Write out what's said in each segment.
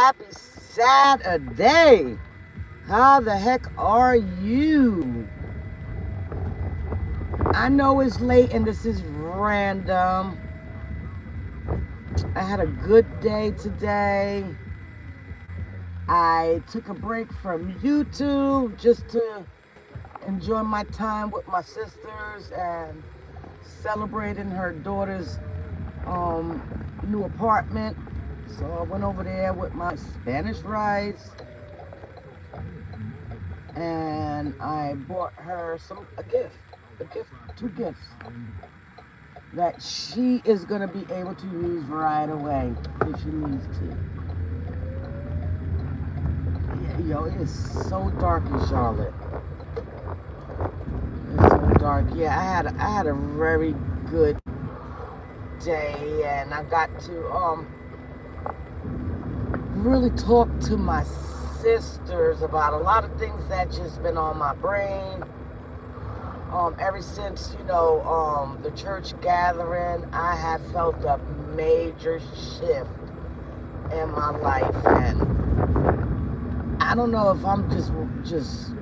Happy Saturday. How the heck are you? I know it's late and this is random. I had a good day today. I took a break from YouTube just to enjoy my time with my sisters and celebrating her daughter's new apartment. So I went over there with my Spanish rice and I bought her a gift, two gifts that she is gonna be able to use right away if she needs to. Yeah, yo, it is so dark in Charlotte. It's so dark. Yeah, I had a very good day, and I got to really talk to my sisters about a lot of things that just been on my brain. Ever since, the church gathering, I have felt a major shift in my life, and I don't know if I'm just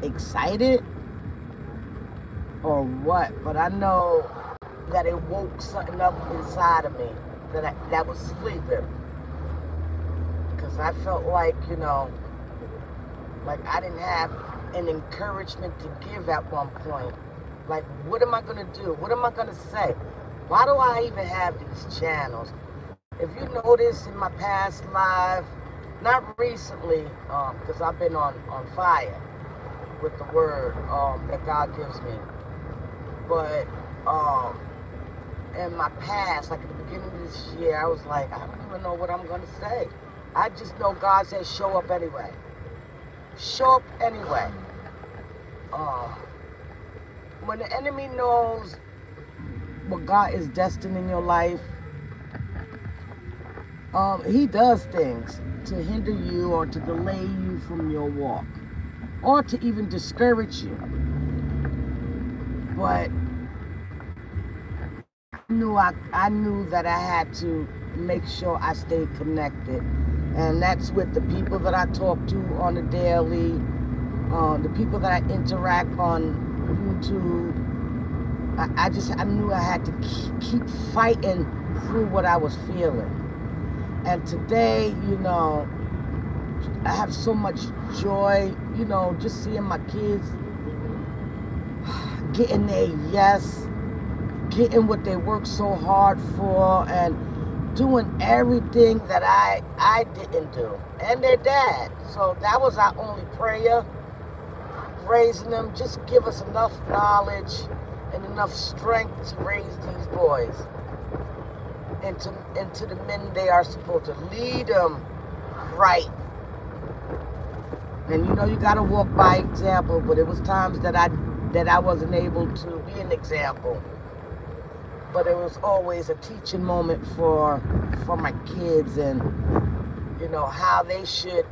excited or what, but I know that it woke something up inside of me that was sleeping. Because I felt like, like I didn't have an encouragement to give at one point. Like, what am I going to do? What am I going to say? Why do I even have these channels? If you notice in my past life, not recently, because I've been on fire with the word that God gives me. But in my past, like at the beginning of this year, I was like, I don't even know what I'm going to say. I just know God says show up anyway. Show up anyway. When the enemy knows what God is destined in your life, he does things to hinder you or to delay you from your walk or to even discourage you. But I knew that I had to make sure I stayed connected. And that's with the people that I talk to on a daily, the people that I interact on YouTube. I knew I had to keep fighting through what I was feeling. And today, I have so much joy, just seeing my kids getting their yes, getting what they worked so hard for, and doing everything that I didn't do, and their dad. So that was our only prayer, raising them. Just give us enough knowledge and enough strength to raise these boys into the men they are supposed to. Lead them right. And you gotta walk by example, but it was times that I wasn't able to be an example. But it was always a teaching moment for my kids, and how they should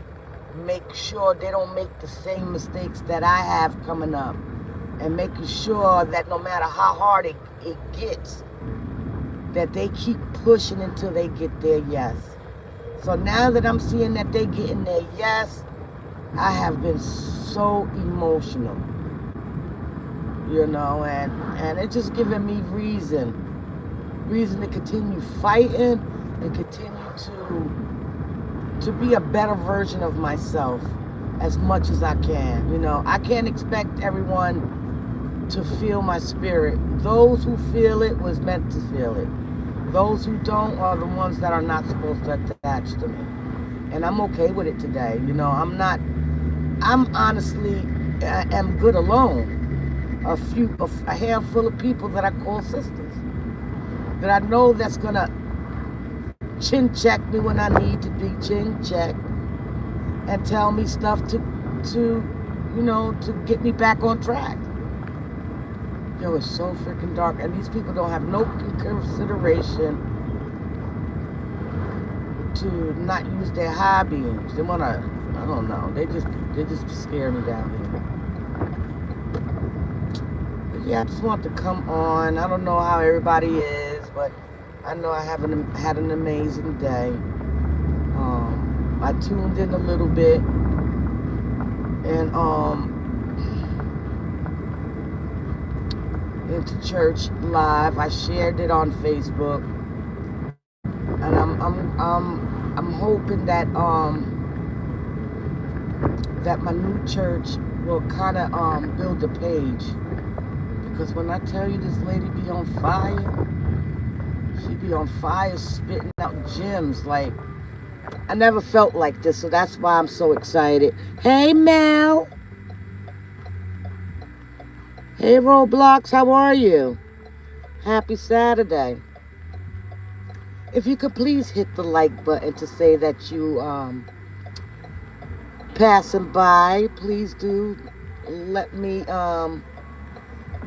make sure they don't make the same mistakes that I have coming up, and making sure that no matter how hard it gets, that they keep pushing until they get their yes. So now that I'm seeing that they getting their yes, I have been so emotional, and it's just giving me reason to continue fighting and continue to be a better version of myself as much as I can. I can't expect everyone to feel my spirit. Those who feel it was meant to feel it. Those who don't are the ones that are not supposed to attach to me. And I'm okay with it today. I'm honestly, I am good alone. A handful of people that I call sisters, that I know that's gonna chin check me when I need to be chin checked, and tell me stuff to get me back on track. Yo, it's so freaking dark, and these people don't have no consideration to not use their high beams. They wanna, I don't know, they just scare me down here. But yeah, I just want to come on. I don't know how everybody is, but I know I had an amazing day. I tuned in a little bit, and into church live. I shared it on Facebook, and I'm hoping that that my new church will kind of build a page, because when I tell you this lady be on fire, she be on fire, spitting out gems like I never felt like this. So that's why I'm so excited. Hey Mel. Hey Roblox, how are you? Happy Saturday. If you could please hit the like button to say that you passing by, please do. Let me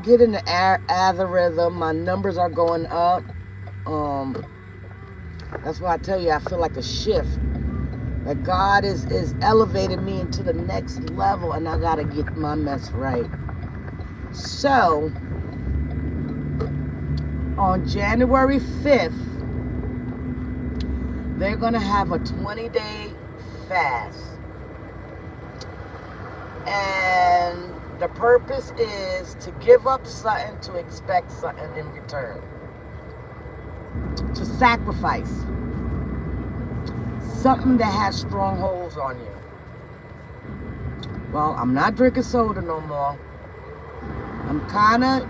get in the algorithm. My numbers are going up. That's why I tell you I feel like a shift. That God is elevating me into the next level, and I gotta get my mess right. So on January 5th, they're gonna have a 20-day fast. And the purpose is to give up something to expect something in return. To sacrifice something that has strongholds on you. Well, I'm not drinking soda no more. I'm kind of,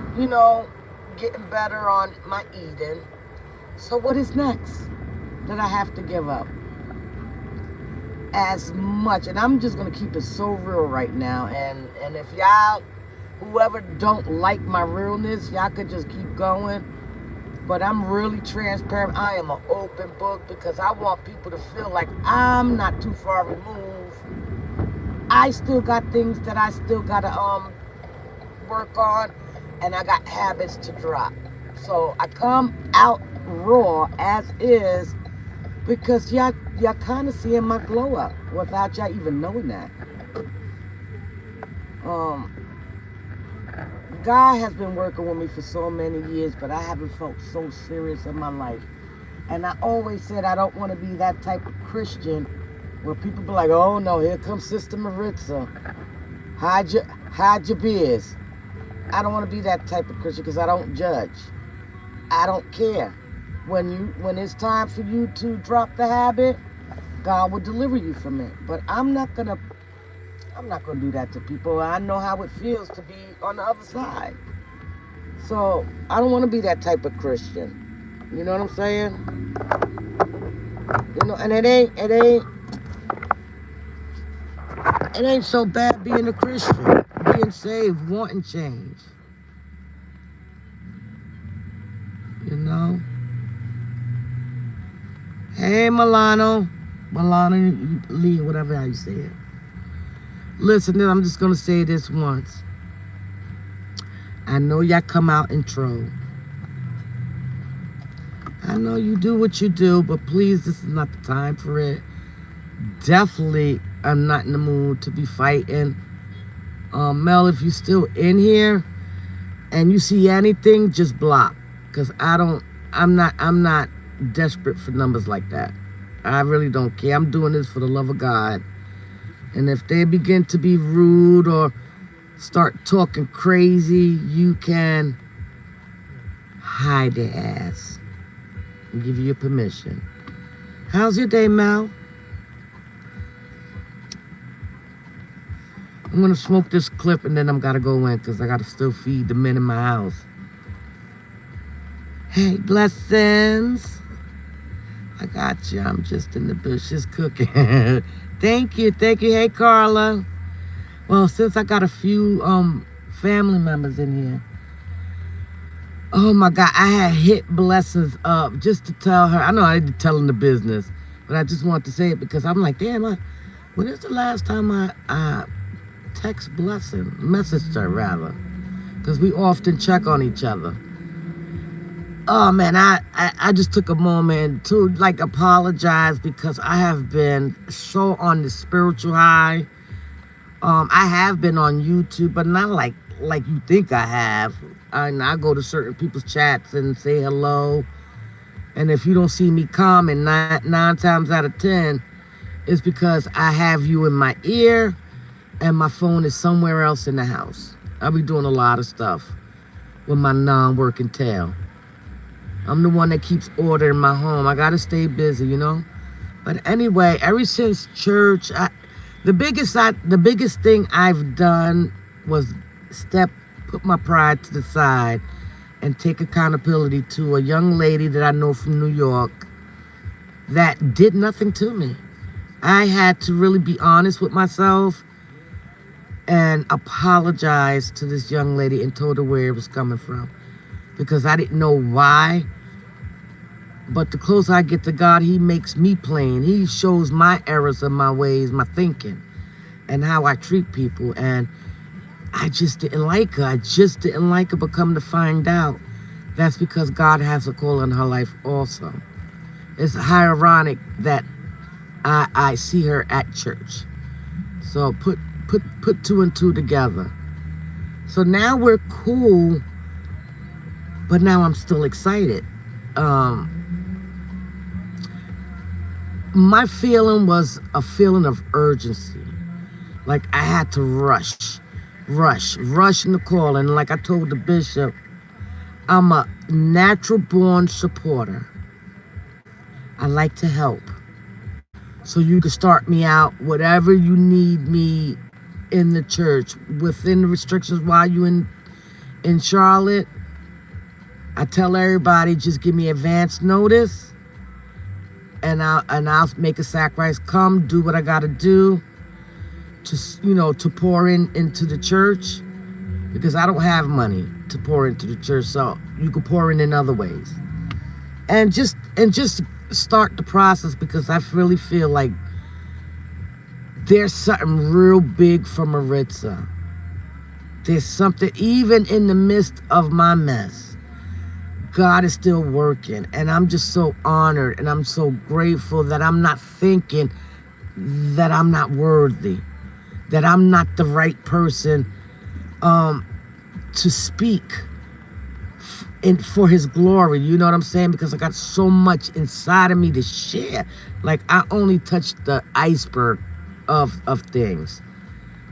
getting better on my eating. So what is next that I have to give up? As much, and I'm just going to keep it so real right now. And if y'all, whoever don't like my realness, y'all could just keep going. But I'm really transparent. I am an open book because I want people to feel like I'm not too far removed. I still got things that I still got to work on, and I got habits to drop. So I come out raw as is because y'all kind of seeing my glow up without y'all even knowing that. God has been working with me for so many years, but I haven't felt so serious in my life. And I always said I don't want to be that type of Christian where people be like, oh no, here comes Sister Maritza. Hide your beers. I don't want to be that type of Christian because I don't judge. I don't care. When it's time for you to drop the habit, God will deliver you from it. But I'm not gonna do that to people. I know how it feels to be on the other side. So I don't want to be that type of Christian. You know what I'm saying? And it ain't so bad being a Christian, being saved, wanting change. Hey Milano Lee, whatever how you say it. Listen, I'm just going to say this once. I know y'all come out and troll. I know you do what you do, but please, this is not the time for it. Definitely, I'm not in the mood to be fighting. Mel, if you're still in here and you see anything, just block. Because I'm not desperate for numbers like that. I really don't care. I'm doing this for the love of God. And if they begin to be rude or start talking crazy, you can hide their ass and give you your permission. How's your day, Mel? I'm going to smoke this clip and then I'm got to go in because I got to still feed the men in my house. Hey, blessings. I got you. I'm just in the bushes cooking. Thank you. Hey, Carla. Well, since I got a few family members in here, oh my God, I had hit blessings up just to tell her. I know I didn't tell them the business, but I just wanted to say it because I'm like, damn, when is the last time I text blessing, messaged her rather, because we often check on each other. Oh man, I just took a moment to apologize because I have been so on the spiritual high. I have been on YouTube, but not like you think I have. I go to certain people's chats and say hello. And if you don't see me comment, nine times out of 10, is because I have you in my ear and my phone is somewhere else in the house. I'll be doing a lot of stuff with my non-working tail. I'm the one that keeps order in my home. I gotta stay busy, you know? But anyway, ever since church, the biggest thing I've done was put my pride to the side and take accountability to a young lady that I know from New York that did nothing to me. I had to really be honest with myself and apologize to this young lady and told her where it was coming from, because I didn't know why. But the closer I get to God, he makes me plain. He shows my errors of my ways, my thinking, and how I treat people. And I just didn't like her. I just didn't like her, but come to find out, that's because God has a call in her life also. It's ironic that I see her at church. So put two and two together. So now we're cool, but now I'm still excited. My feeling was a feeling of urgency. Like I had to rush in the call. And like I told the bishop, I'm a natural born supporter. I like to help. So you can start me out, whatever you need me in the church, within the restrictions while you in Charlotte. I tell everybody, just give me advance notice, and I'll make a sacrifice. Come, do what I gotta do to pour into the church, because I don't have money to pour into the church, so you can pour in other ways, and just start the process, because I really feel like there's something real big for Maritza. There's something, even in the midst of my mess, God is still working. And I'm just so honored and I'm so grateful that I'm not thinking that I'm not worthy, that I'm not the right person to speak for his glory. You know what I'm saying? Because I got so much inside of me to share. Like, I only touched the iceberg of things.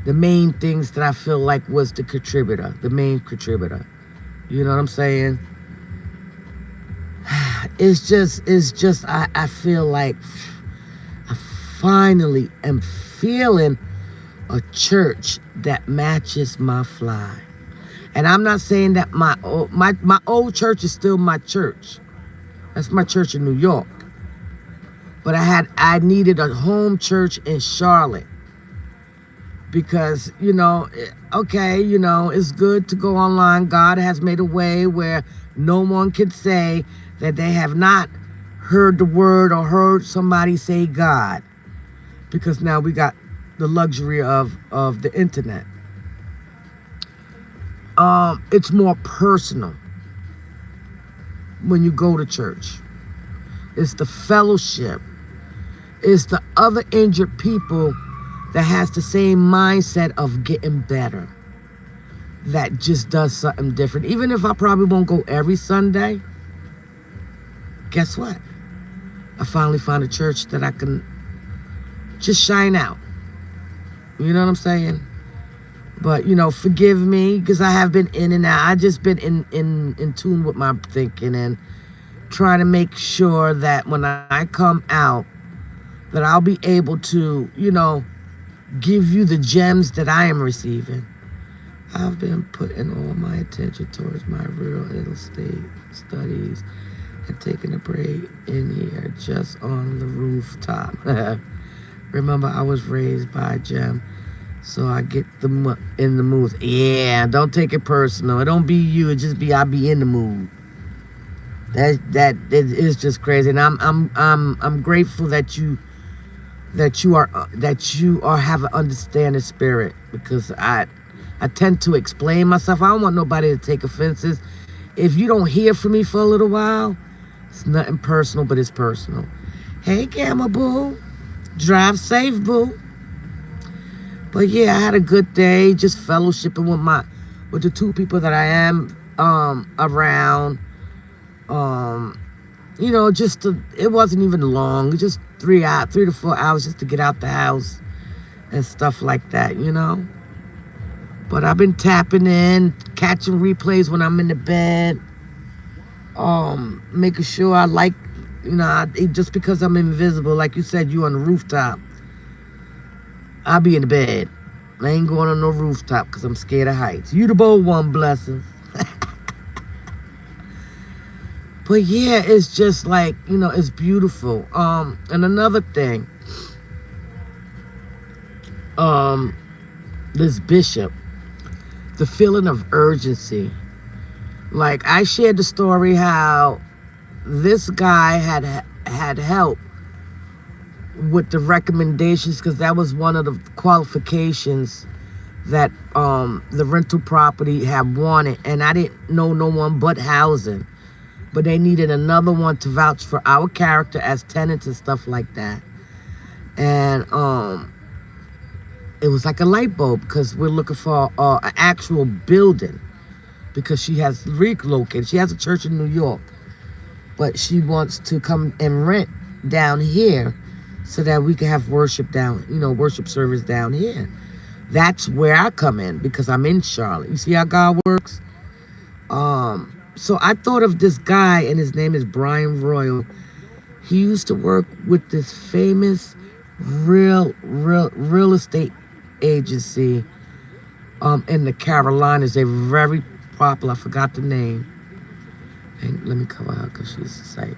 The main things that I feel like was the main contributor. You know what I'm saying? It's just I feel like I finally am feeling a church that matches my fly. And I'm not saying that my old church is still my church. That's my church in New York. But I needed a home church in Charlotte, because, it's good to go online. God has made a way where no one can say that they have not heard the word or heard somebody say God, because now we got the luxury of the internet. It's more personal when you go to church. It's the fellowship. It's the other injured people that has the same mindset of getting better, that just does something different. Even if I probably won't go every Sunday, guess what? I finally found a church that I can just shine out. You know what I'm saying? But, forgive me, because I have been in and out. I just been in tune with my thinking and trying to make sure that when I come out, that I'll be able to, give you the gems that I am receiving. I've been putting all my attention towards my real estate studies and taking a break in here just on the rooftop. Remember, I was raised by a gem, so I get in the mood. Yeah, don't take it personal. It don't be you. It just be I be in the mood. That is just crazy, and I'm grateful that you are have an understanding spirit, because I tend to explain myself. I don't want nobody to take offenses. If you don't hear from me for a little while, it's nothing personal, but it's personal. Hey, Gamma Boo. Drive safe, boo. But yeah, I had a good day, just fellowshipping with the two people that I am around. It wasn't even long. Just 3 to 4 hours just to get out the house and stuff like that, you know. But I've been tapping in, catching replays when I'm in the bed, making sure I like, you know, just because I'm invisible, like you said, you on the rooftop, I'll be in the bed. I ain't going on no rooftop because I'm scared of heights. You the bold one, blessing. But yeah, it's just like, you know, it's beautiful. And another thing, this bishop, the feeling of urgency. Like, I shared the story how this guy had help with the recommendations, because that was one of the qualifications that the rental property had wanted, and I didn't know no one but housing, but they needed another one to vouch for our character as tenants and stuff like that. And it was like a light bulb, because we're looking for an actual building, because she has relocated. She has a church in New York, but she wants to come and rent down here so that we can have worship down, you know, worship service down here. That's where I come in, because I'm in Charlotte. You see how God works? So I thought of this guy, and his name is Brian Royal. He used to work with this famous real estate agency in the Carolinas. They're very popular. I forgot the name. And let me cover her because she's a sight.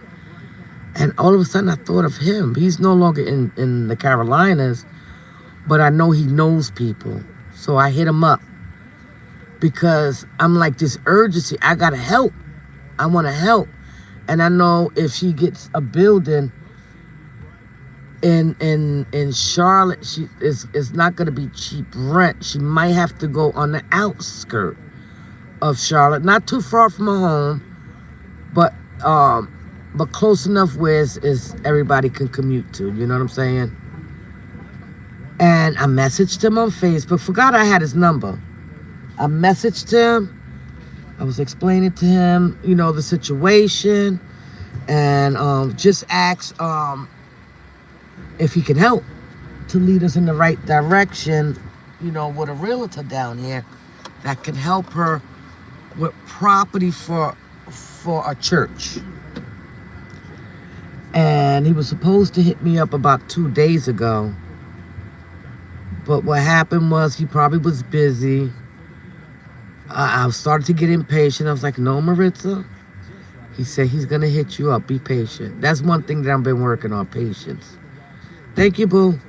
And all of a sudden I thought of him. He's no longer in the Carolinas, but I know he knows people. So I hit him up, because I'm like, this urgency. I gotta help. I want to help. And I know if she gets a building in Charlotte, it's not going to be cheap rent. She might have to go on the outskirt of Charlotte, not too far from her home, but close enough where is everybody can commute to. You know what I'm saying? And I messaged him on Facebook. Forgot I had his number. I messaged him. I was explaining to him, you know, the situation, and just asked if he can help to lead us in the right direction, you know, with a realtor down here that can help her with property for a church. And he was supposed to hit me up about 2 days ago, but what happened was he probably was busy. I started to get impatient. I was like, no, Maritza. He said he's going to hit you up. Be patient. That's one thing that I've been working on, patience. Thank you, boo.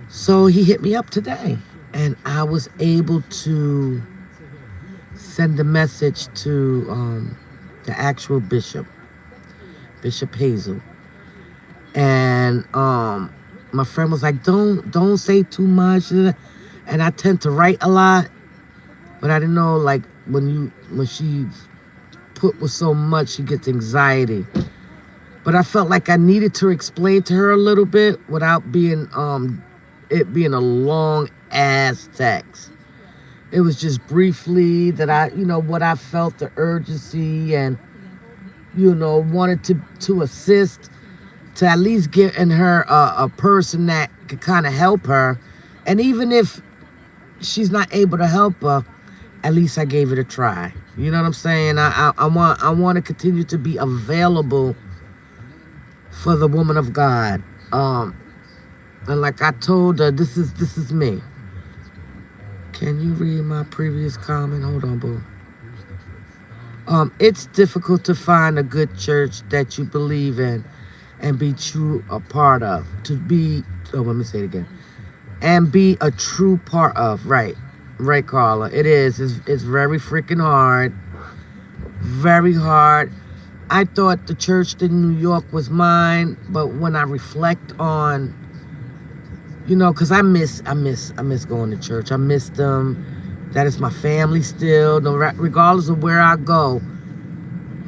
So he hit me up today, and I was able to send a message to the actual bishop, Bishop Hazel. And my friend was like, don't say too much. And I tend to write a lot. But I didn't know, like, when she put with so much, she gets anxiety. But I felt like I needed to explain to her a little bit without being it being a long ass text. It was just briefly that I, you know, what I felt, the urgency, and, you know, wanted to assist, to at least get in her a person that could kind of help her. And even if she's not able to help her, at least I gave it a try. You know what I'm saying? I want to continue to be available for the woman of God. And like I told her, this is me. Can you read my previous comment? Hold on, boo. It's difficult to find a good church that you believe in and be true a part of. Let me say it again. And be a true part of, right. Right, Carla. It is. It's very freaking hard. Very hard. I thought the church in New York was mine, but when I reflect on, you know, because I miss going to church. I miss them. That is my family still. No, regardless of where I go,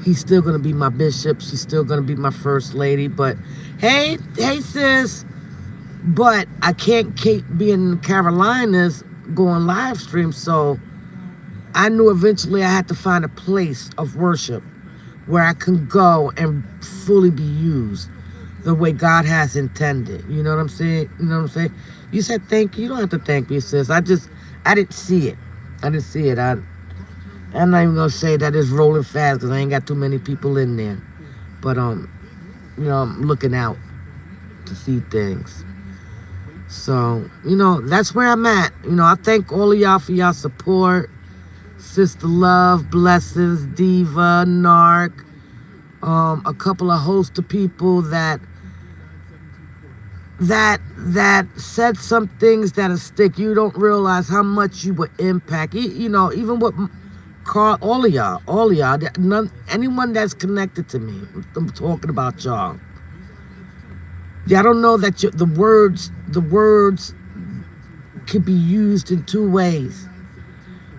he's still gonna be my bishop. She's still gonna be my first lady. But hey, sis. But I can't keep being in the Carolinas going live stream, so I knew eventually I had to find a place of worship where I can go and fully be used. the way God has intended. You know what I'm saying? You know what I'm saying? You said thank you. You don't have to thank me, sis. I didn't see it. I didn't see it. I'm not even gonna say that it's rolling fast because I ain't got too many people in there. But I'm looking out to see things. So, that's where I'm at. I thank all of y'all for y'all support. Sister Love, Blessings, Diva, Narc, a couple of host of people that said some things that'll stick. You don't realize how much you would impact. Even with Carl, all of y'all, anyone that's connected to me. I'm talking about y'all. Y'all don't know that the words can be used in two ways.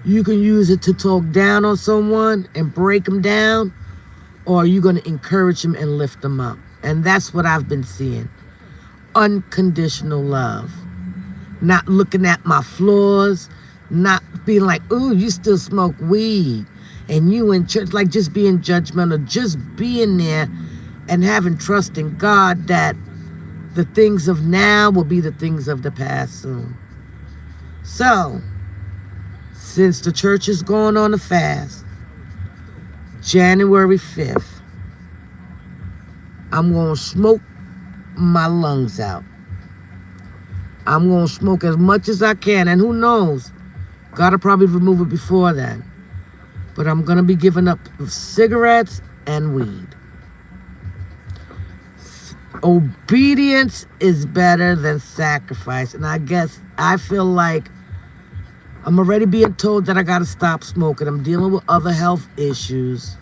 You can use it to talk down on someone and break them down, or you're going to encourage them and lift them up. And that's what I've been seeing. Unconditional love. Not looking at my flaws, not being like, ooh, you still smoke weed, and you in church, like just being judgmental, just being there and having trust in God that the things of now will be the things of the past soon. So, since the church is going on a fast, January 5th, I'm going to smoke my lungs out. I'm going to smoke as much as I can. And who knows? God will probably remove it before then. But I'm going to be giving up cigarettes and weed. Obedience is better than sacrifice. And I feel like I'm already being told that I got to stop smoking. I'm dealing with other health issues.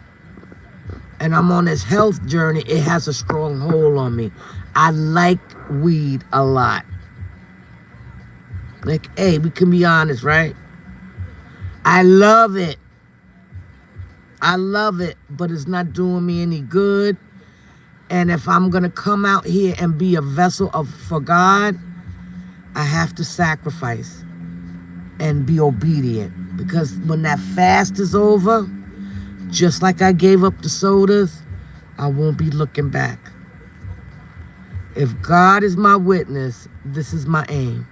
And I'm on this health journey. It has a strong hold on me. I like weed a lot. Like, hey, we can be honest, right? I love it. But it's not doing me any good. And if I'm going to come out here and be a vessel for God, I have to sacrifice and be obedient. Because when that fast is over, just like I gave up the sodas, I won't be looking back. If God is my witness, this is my aim.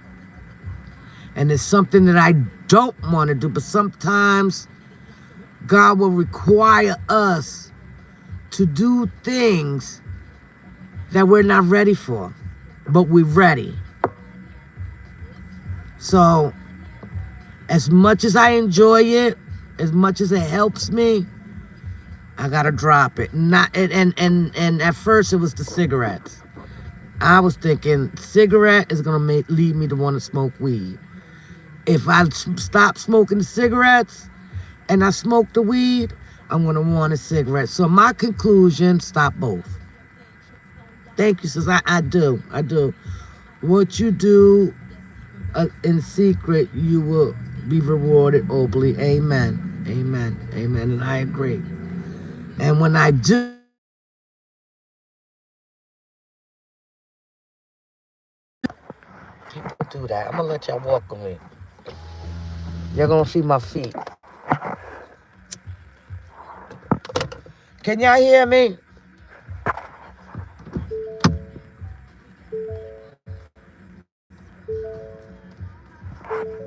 And it's something that I don't want to do, but sometimes God will require us to do things that we're not ready for, but we're ready. So, as much as I enjoy it, as much as it helps me, I gotta drop it. And at first it was the cigarettes. I was thinking cigarette is gonna lead me to want to smoke weed. If I stop smoking the cigarettes and I smoke the weed, I'm gonna want a cigarette. So my conclusion: stop both. Thank you, sis. I do. What you do in secret, you will be rewarded openly. Amen. And I agree. And when I do that, I'm gonna let y'all walk with me. You're gonna see my feet. Can y'all hear me?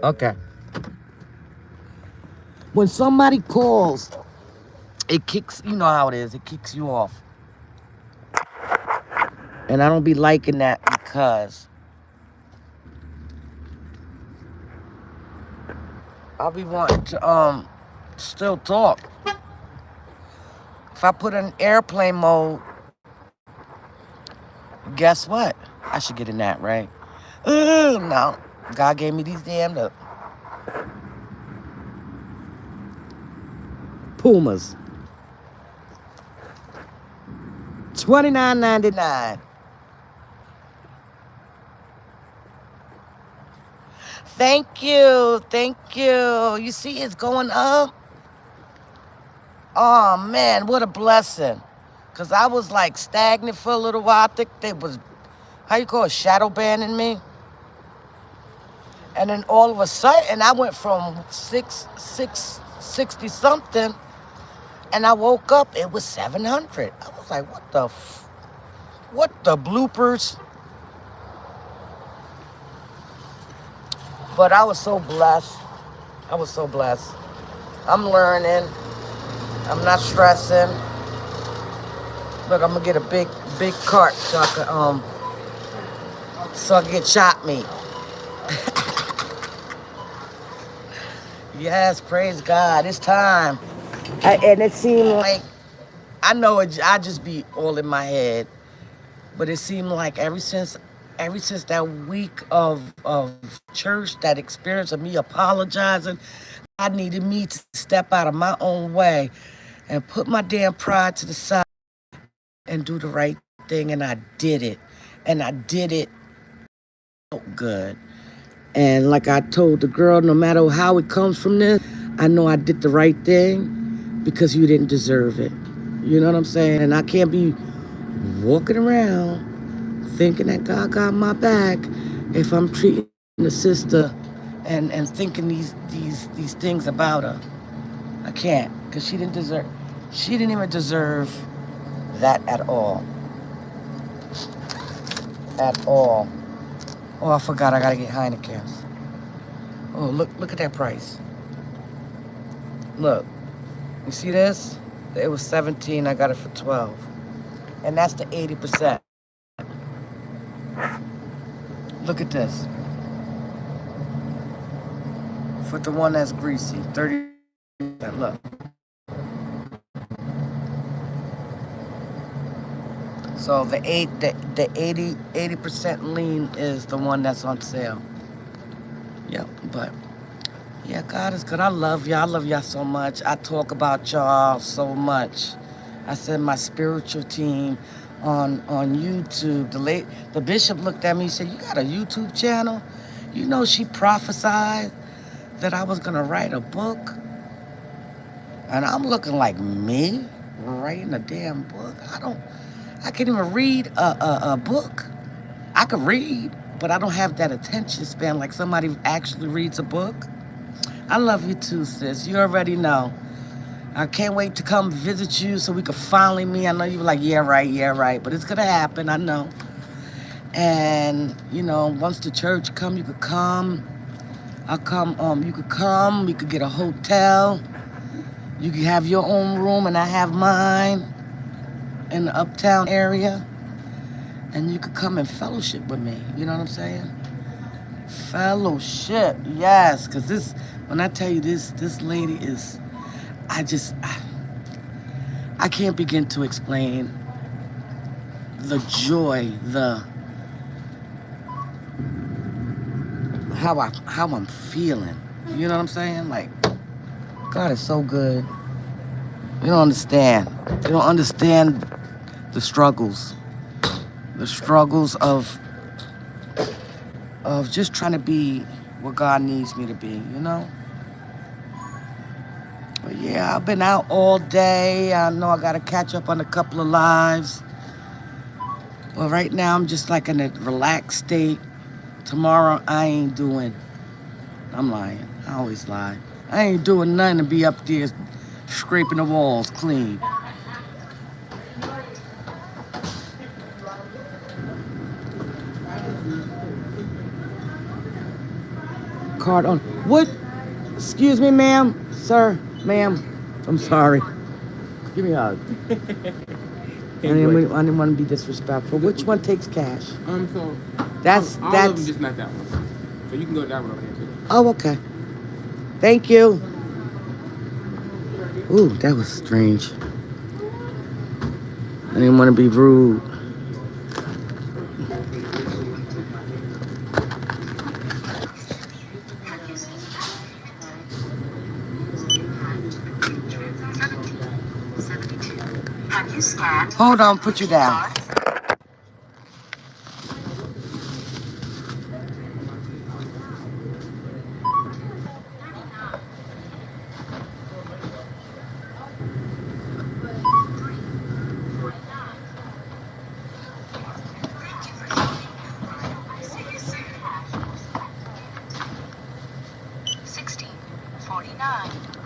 Okay. When somebody calls, it kicks, you know how it is, it kicks you off. And I don't be liking that because I'll be wanting to still talk. If I put in airplane mode, guess what? I should get in that, right? No. God gave me these damn Pumas. $29.99. Thank you. You see it's going up? Oh, man, what a blessing. Because I was like stagnant for a little while. I think they was, how you call it, shadow banning me. And then all of a sudden, I went from 660 something, and I woke up, it was 700. I was like, what the What the bloopers? But I was so blessed. I was so blessed. I'm learning. I'm not stressing. Look, I'm gonna get a big cart so I can get chopped meat. Yes, praise God. It's time. And it seemed like, I know I just be all in my head, but it seemed like ever since that week of church, that experience of me apologizing, God needed me to step out of my own way and put my damn pride to the side and do the right thing. And I did it. And I did it good. And like I told the girl, no matter how it comes from this, I know I did the right thing because you didn't deserve it. You know what I'm saying? And I can't be walking around thinking that God got my back if I'm treating the sister and thinking these things about her. I can't, because she didn't even deserve that at all. At all. Oh, I forgot I gotta get Heineken's. Oh, look at that price. Look, you see this? It was 17, I got it for 12. And that's the 80%. Look at this. For the one that's greasy, 30%. Look. So the 80% lean is the one that's on sale. Yep, but yeah, God is good. I love y'all. I love y'all so much. I talk about y'all so much. I said my spiritual team on YouTube. The bishop looked at me and said, "You got a YouTube channel?" You know, she prophesied that I was gonna write a book, and I'm looking like, me writing a damn book. I can't even read a book. I could read, but I don't have that attention span like somebody who actually reads a book. I love you too, sis. You already know. I can't wait to come visit you so we can finally meet. I know you were like, yeah, right. But it's going to happen, I know. And, you know, once the church come, you could come. I'll come, you could come. We could get a hotel. You could have your own room and I have mine in the uptown area. And you could come and fellowship with me. You know what I'm saying? Fellowship, yes. Because when I tell you this lady is, I can't begin to explain the joy, how I'm feeling. You know what I'm saying? Like, God is so good. You don't understand. You don't understand the struggles. The struggles of just trying to be what God needs me to be, you know? But yeah, I've been out all day. I know I got to catch up on a couple of lives. Well, right now I'm just like in a relaxed state. Tomorrow I ain't doing, I'm lying. I always lie. I ain't doing nothing to be up there scraping the walls clean. Card on. What? Excuse me, ma'am. Sir, ma'am. I'm sorry. Give me a hug. I didn't want to be disrespectful. Which one takes cash? So that's all of them, just not that one. So you can go that one over there too. Oh, okay. Thank you. Ooh, that was strange. I didn't want to be rude. Hold on, put you down.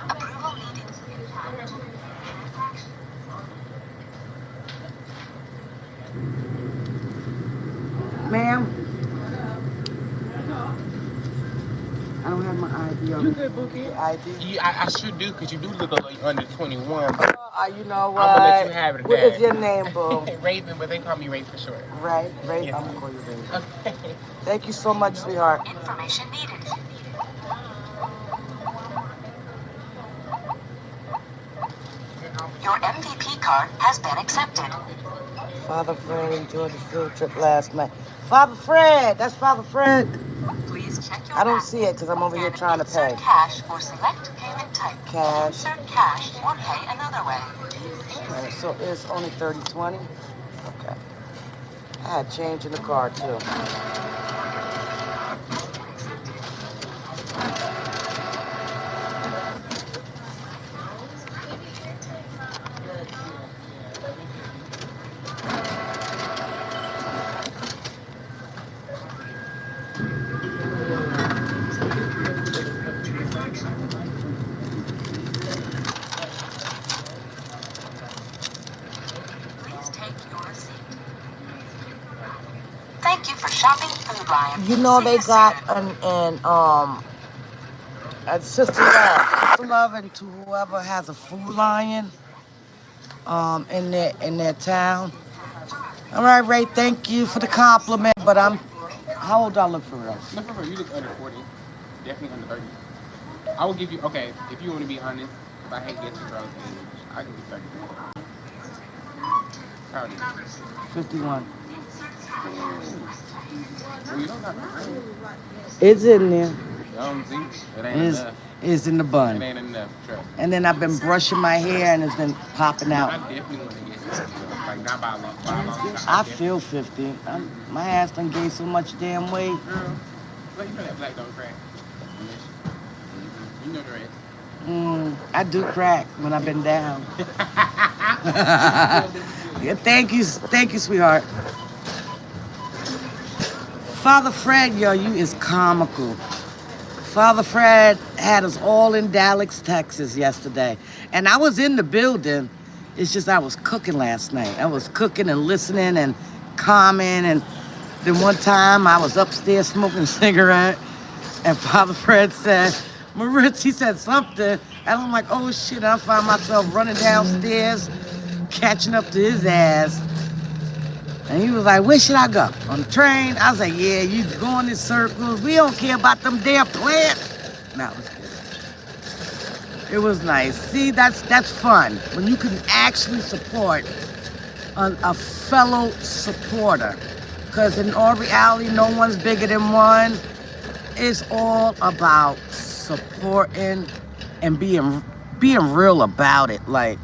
Approval needed. Ma'am, I don't have my ID on. You good, Bookie? ID? I should do, because you do look like you're under 21. But You know what? I'm going to let you have it today. What is your name, boo? Raven, but they call me Ray for short. Ray? Ray? Yes. I'm going to call you Ray. Okay. Thank you so much, sweetheart. Information needed. Your MVP card has been accepted. Father Fred enjoyed the field trip last night. Father Fred! That's Father Fred. Please check your I don't app see it because I'm over here and trying to pay. insert cash or select payment type. Cash. Insert cash or pay another way. Right, so it's only 30/20? Okay. I had change in the car too. Please take your receipt. Thank you for shopping Food Lion. You know See they you got soon. Sister Love and to whoever has a Food Lion in their town. All right, Ray, thank you for the compliment, but how old do I look for real? No, for real, you look under 40. Definitely under 30. I will give you, okay, if you want to be honest, if I hate guessing girls' age, I can be 30. How old are you? 51. Well, you don't have to. It's in there. See, it ain't enough. It's in the It bun. ain't enough, trust. And then I've been brushing my hair and it's been popping I out. definitely want to get some, like, not by a long shot. I feel 50. My ass done gained so much damn weight. Girl, well, you know that black don't crack. You know the rest. I do crack when I've been down. Yeah, thank you, sweetheart. Father Fred, yo, you is comical. Father Fred had us all in Dallas, Texas yesterday. And I was in the building. It's just I was cooking last night. I was cooking and listening and calming. And then one time I was upstairs smoking a cigarette. And Father Fred said, Maritz, he said something. And I'm like, oh shit. And I found myself running downstairs, catching up to his ass. And he was like, where should I go? On the train? I was like, yeah, you going in circles. We don't care about them damn plants. No, it was good. It was nice. See, that's fun. When you can actually support a fellow supporter. Because in all reality, no one's bigger than one. It's all about supporting and being real about it. Like,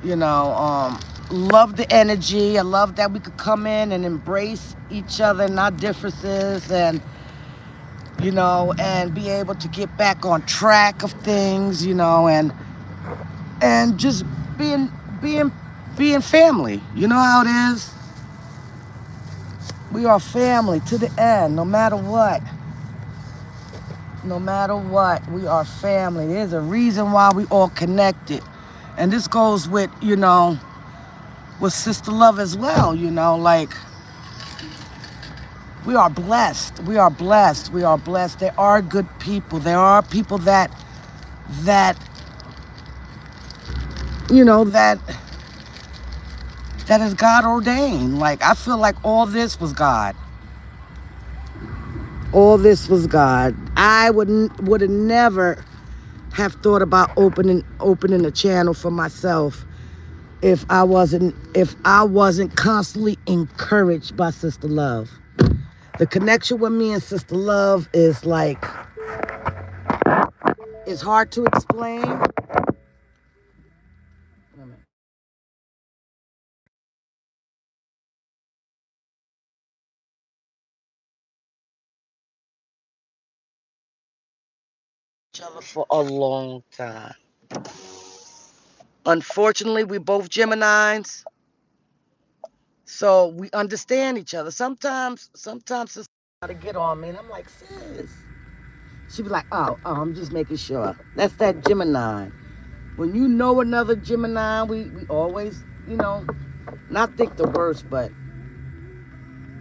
you know, love the energy. I love that we could come in and embrace each other and our differences and, you know, and be able to get back on track of things, you know, and just being family. You know how it is? We are family to the end, no matter what. No matter what, we are family. There's a reason why we all connected. And this goes with, you know, with Sister Love as well, you know, like, we are blessed. We are blessed. We are blessed. There are good people. There are people that, you know, that is God ordained. Like, I feel like all this was God. All this was God. I would have never have thought about opening a channel for myself if I wasn't constantly encouraged by Sister Love. The connection with me and Sister Love is like, it's hard to explain. Each other for a long time. Unfortunately, we both Geminis, so we understand each other. Sometimes Sister try to get on me, and I'm like, sis. She be like, oh, I'm just making sure. That's that Gemini. When you know another Gemini, we always, you know, not think the worst, but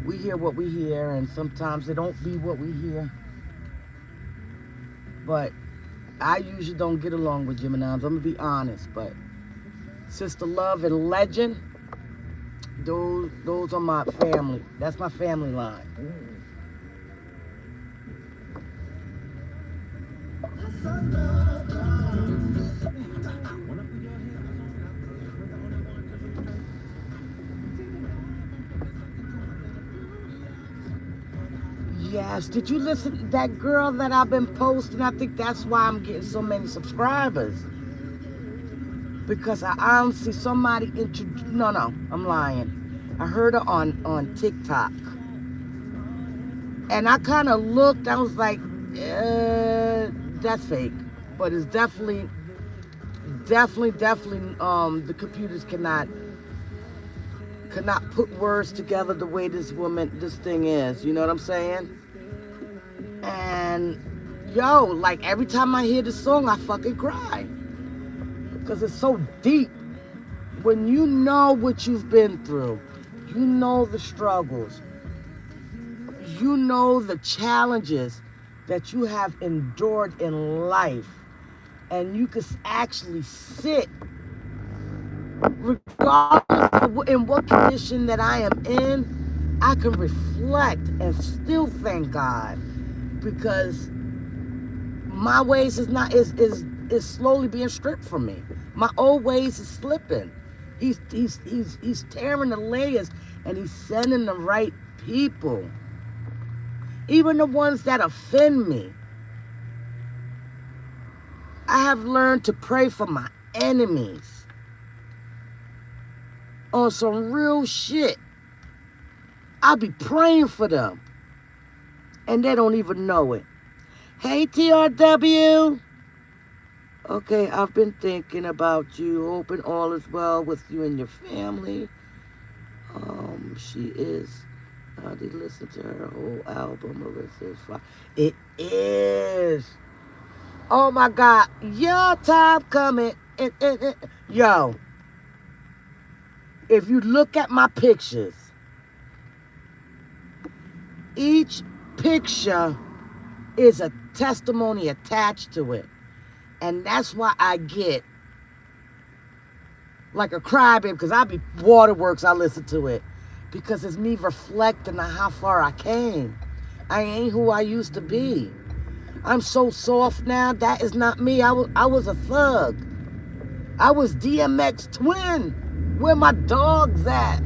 we hear what we hear, and sometimes it don't be what we hear. But I usually don't get along with Geminis. I'm gonna be honest, but Sister Love and Legend, those are my family. That's my family line. Yes, did you listen to that girl that I've been posting? I think that's why I'm getting so many subscribers. Because I honestly, somebody no, I'm lying. I heard her on TikTok. And I kind of looked, I was like, that's fake. But it's definitely, the computers cannot put words together the way this thing is. You know what I'm saying? And yo, like every time I hear the song, I fucking cry. Because it's so deep. When you know what you've been through, you know the struggles, you know the challenges that you have endured in life, and you can actually sit, regardless of in what condition that I am in, I can reflect and still thank God, because my ways is slowly being stripped from me. My old ways is slipping. He's tearing the layers, and he's sending the right people. Even the ones that offend me. I have learned to pray for my enemies. On some real shit. I'll be praying for them. And they don't even know it. Hey, TRW. Okay, I've been thinking about you. Hoping all is well with you and your family. She is. I did listen to her whole album. Marissa is fine. It is. Oh my God. Your time coming. Yo. If you look at my pictures, each picture is a testimony attached to it. And that's why I get like a crybaby, because I be Waterworks, I listen to it. Because it's me reflecting on how far I came. I ain't who I used to be. I'm so soft now. That is not me. I was a thug. I was DMX twin. Where my dogs at?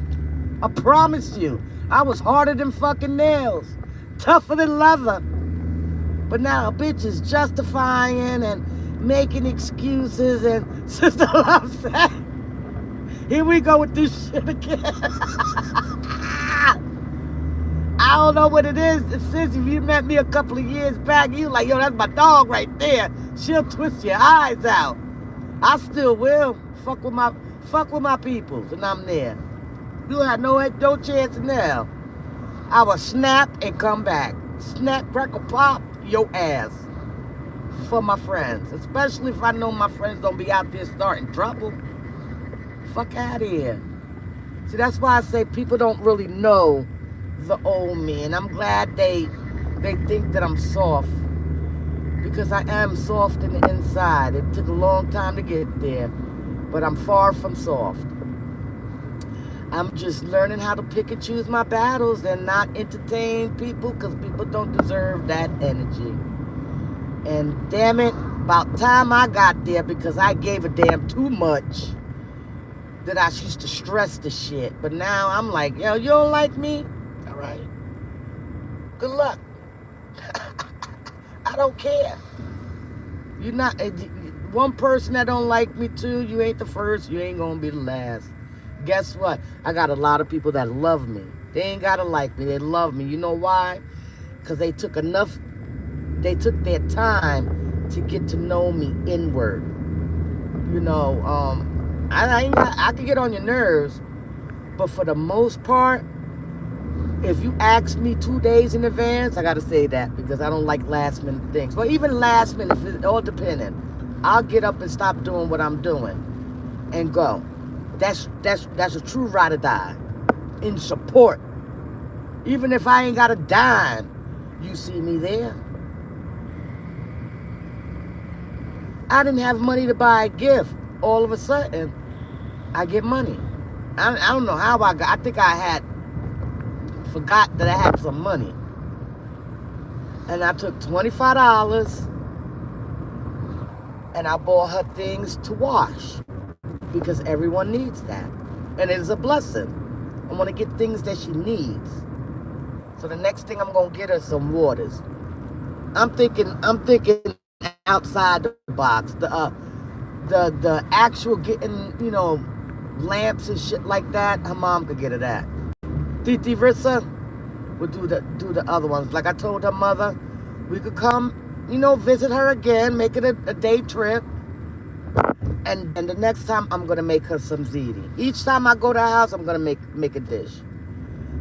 I promise you. I was harder than fucking nails. Tougher than leather. But now a bitch is justifying and making excuses, and Sister Love said, here we go with this shit again. I don't know what it is. Since if you met me a couple of years back, you like, yo, that's my dog right there. She'll twist your eyes out. I still will. Fuck with my peoples, and I'm there. You have no chance now. I will snap and come back. Snap, crackle, pop, your ass. For my friends. Especially if I know my friends don't be out there starting trouble. Fuck out of here. See, that's why I say people don't really know the old me. And I'm glad they think that I'm soft. Because I am soft in the inside. It took a long time to get there. But I'm far from soft. I'm just learning how to pick and choose my battles and not entertain people, because people don't deserve that energy. And damn it, about time I got there, because I gave a damn too much that I used to stress the shit. But now I'm like, yo, you don't like me? All right. Good luck. I don't care. You're not one person that don't like me too. You ain't the first. You ain't gonna be the last. Guess what? I got a lot of people that love me. They ain't gotta like me. They love me. You know why? Because they took their time to get to know me inward. You know, I can get on your nerves, but for the most part, if you ask me 2 days in advance, I gotta say that, because I don't like last minute things. But even last minute, if it's all dependent, I'll get up and stop doing what I'm doing and go. That's a true ride or die in support Even if I ain't got a dime, you see me there. I didn't have money to buy a gift. All of a sudden, I get money. I don't know how I got. I think I forgot that I had some money. And I took $25 and I bought her things to wash because everyone needs that. And it is a blessing. I want to get things that she needs. So the next thing I'm going to get her some waters. I'm thinking outside the box. The actual getting, lamps and shit like that, her mom could get her that. Titi Rissa would do the other ones. Like I told her mother, we could come, visit her again, make it a day trip. And the next time I'm gonna make her some ziti. Each time I go to her house, I'm gonna make a dish.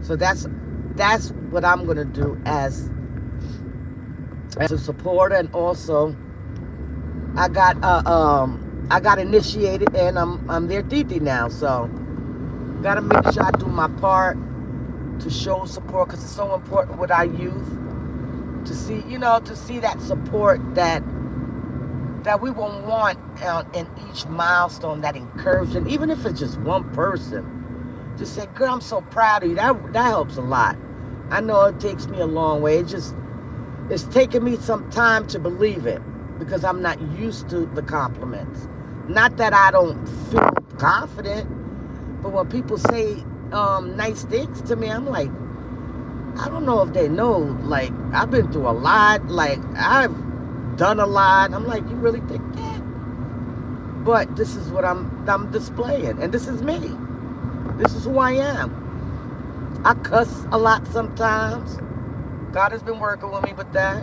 So that's what I'm gonna do as a supporter, and also I got initiated and I'm their titi now, so gotta make sure I do my part to show support, because it's so important with our youth to see that support that we will want in each milestone, that encouragement, even if it's just one person. Just say, girl, I'm so proud of you. That helps a lot. I know it takes me a long way. It's taken me some time to believe it because I'm not used to the compliments. Not that I don't feel confident, but when people say nice things to me, I'm like, I don't know if they know. Like, I've been through a lot. Like, I've done a lot. I'm like, you really think that? But this is what I'm displaying, and this is me. This is who I am. I cuss a lot sometimes. God has been working with me with that.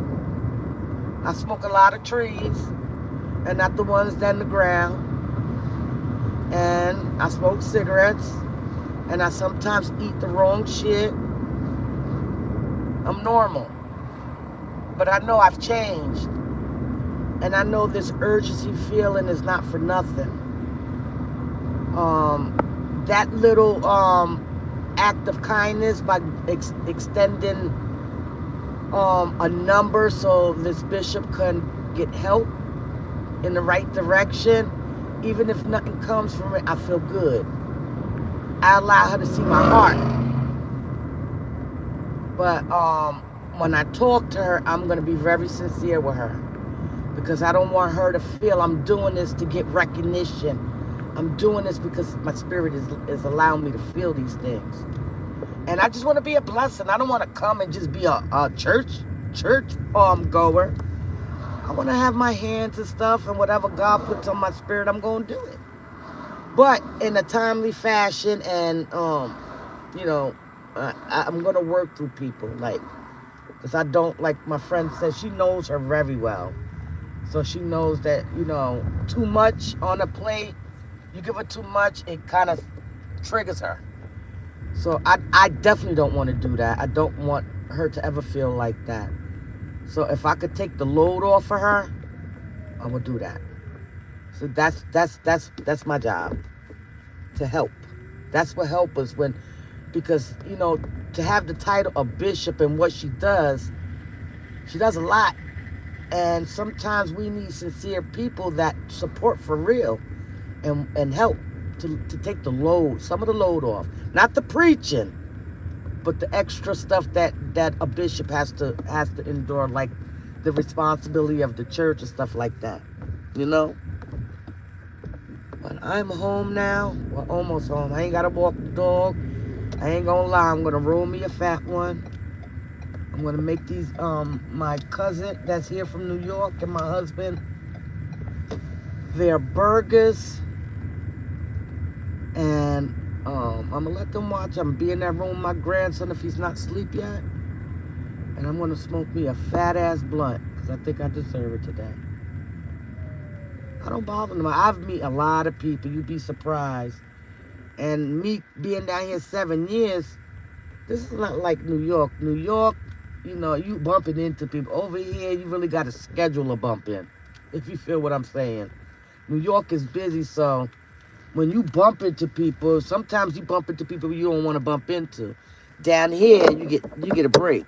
I smoke a lot of trees, and not the ones that in the ground. And I smoke cigarettes, and I sometimes eat the wrong shit. I'm normal. But I know I've changed. And I know this urgency feeling is not for nothing. That little act of kindness by extending a number so this bishop can get help in the right direction, even if nothing comes from it, I feel good. I allow her to see my heart. But when I talk to her, I'm going to be very sincere with her, because I don't want her to feel I'm doing this to get recognition. I'm doing this because my spirit is allowing me to feel these things. And I just want to be a blessing. I don't want to come and just be a church goer. I want to have my hands and stuff, and whatever God puts on my spirit, I'm going to do it. But in a timely fashion, and I'm going to work through people, because I don't, like my friend says, she knows her very well. So she knows that, too much on a plate, you give her too much, it kind of triggers her. So I definitely don't want to do that. I don't want her to ever feel like that. So if I could take the load off of her, I would do that. So that's my job, to help. That's what help is because to have the title of bishop and what she does a lot. And sometimes we need sincere people that support for real and help to take the load, some of the load off. Not the preaching, but the extra stuff that a bishop has to endure, like the responsibility of the church and stuff like that. But I'm home now. Well, almost home. I ain't got to walk the dog. I ain't gonna lie, I'm gonna roll me a fat one. I'm gonna make these, my cousin that's here from New York and my husband, their burgers. And I'm gonna let them watch. I'm gonna be in that room with my grandson if he's not asleep yet. And I'm gonna smoke me a fat ass blunt, because I think I deserve it today. I don't bother them. I've met a lot of people, you'd be surprised. And me being down here 7 years, this is not like New York. New York, you bumping into people. Over here, you really got to schedule a bump in, if you feel what I'm saying. New York is busy, so when you bump into people, sometimes you bump into people you don't want to bump into. Down here, you get a break.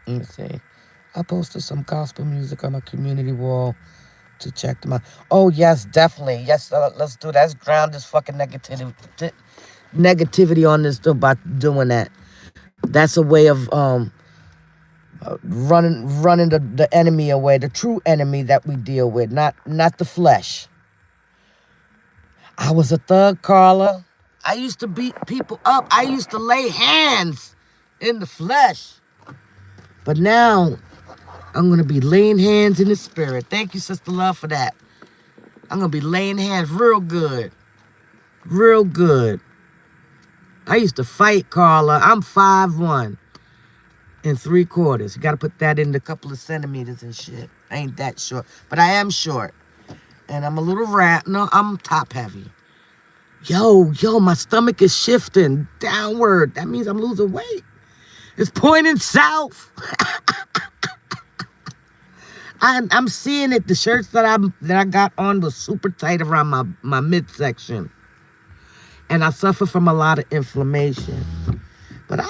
Let me see. I posted some gospel music on my community wall to check them out. Oh yes, definitely. Yes, let's do that. Let's drown this fucking negativity on this by doing that. That's a way of running the enemy away, the true enemy that we deal with, not the flesh. I was a thug, Carla. I used to beat people up. I used to lay hands in the flesh. But now I'm going to be laying hands in the spirit. Thank you, Sister Love, for that. I'm going to be laying hands real good. Real good. I used to fight, Carla. I'm 5'1" and 3/4. You got to put that in a couple of centimeters and shit. I ain't that short. But I am short. And I'm a little rat. No, I'm top heavy. Yo, my stomach is shifting downward. That means I'm losing weight. It's pointing south. I'm seeing it. The shirts that I got on was super tight around my midsection. And I suffer from a lot of inflammation. But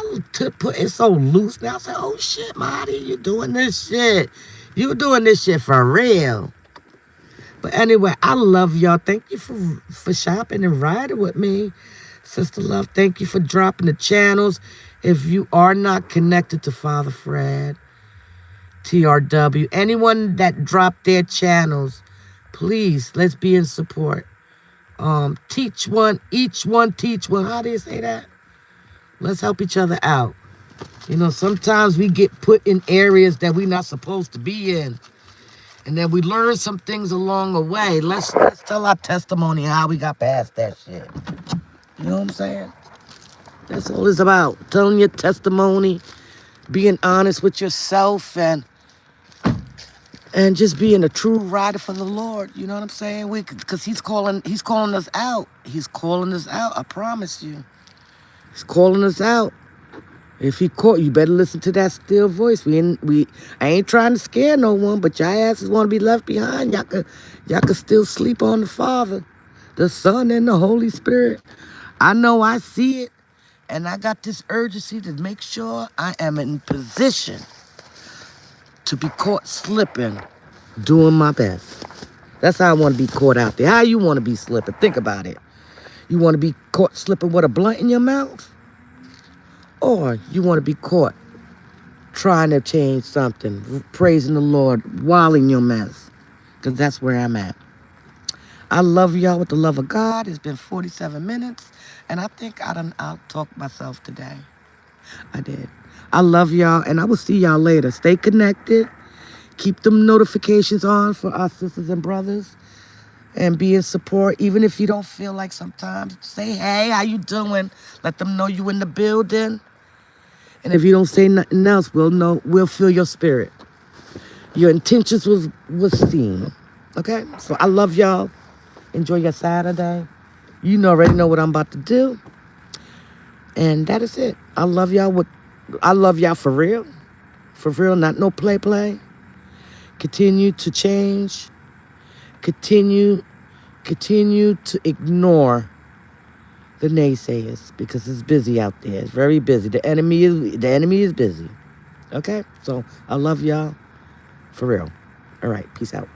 put it so loose now. I said, oh shit, Marty, you doing this shit. You doing this shit for real. But anyway, I love y'all. Thank you for shopping and riding with me. Sister Love, thank you for dropping the channels. If you are not connected to Father Fred, TRW, anyone that dropped their channels, please, let's be in support. Teach one, each one, teach one. How do you say that? Let's help each other out. You know, sometimes we get put in areas that we're not supposed to be in. And then we learn some things along the way. Let's tell our testimony how we got past that shit. You know what I'm saying? That's all it's about. Telling your testimony, being honest with yourself, and just being a true rider for the Lord. You know what I'm saying? Because he's calling us out. He's calling us out. I promise you. He's calling us out. If he caught you, better listen to that still voice. I ain't trying to scare no one, but y'all asses want to be left behind. Y'all could still sleep on the Father, the Son, and the Holy Spirit. I know I see it, and I got this urgency to make sure I am in position to be caught slipping, doing my best. That's how I want to be caught out there. How you want to be slipping? Think about it. You want to be caught slipping with a blunt in your mouth? Or you want to be caught trying to change something, praising the Lord while in your mess? Because that's where I'm at. I love y'all with the love of God. It's been 47 minutes. And I think I'll talk myself today. I did. I love y'all. And I will see y'all later. Stay connected. Keep them notifications on for our sisters and brothers. And be in support. Even if you don't feel like sometimes. Say, hey, how you doing? Let them know you in the building. And if you don't say nothing else, we'll feel your spirit. Your intentions was seen. Okay? So I love y'all. Enjoy your Saturday. You already know what I'm about to do. And that is it. I love y'all for real. For real, not no play. Continue to change. Continue to ignore the naysayers, because it's busy out there. It's very busy. The enemy is busy. Okay? So I love y'all for real. All right. Peace out.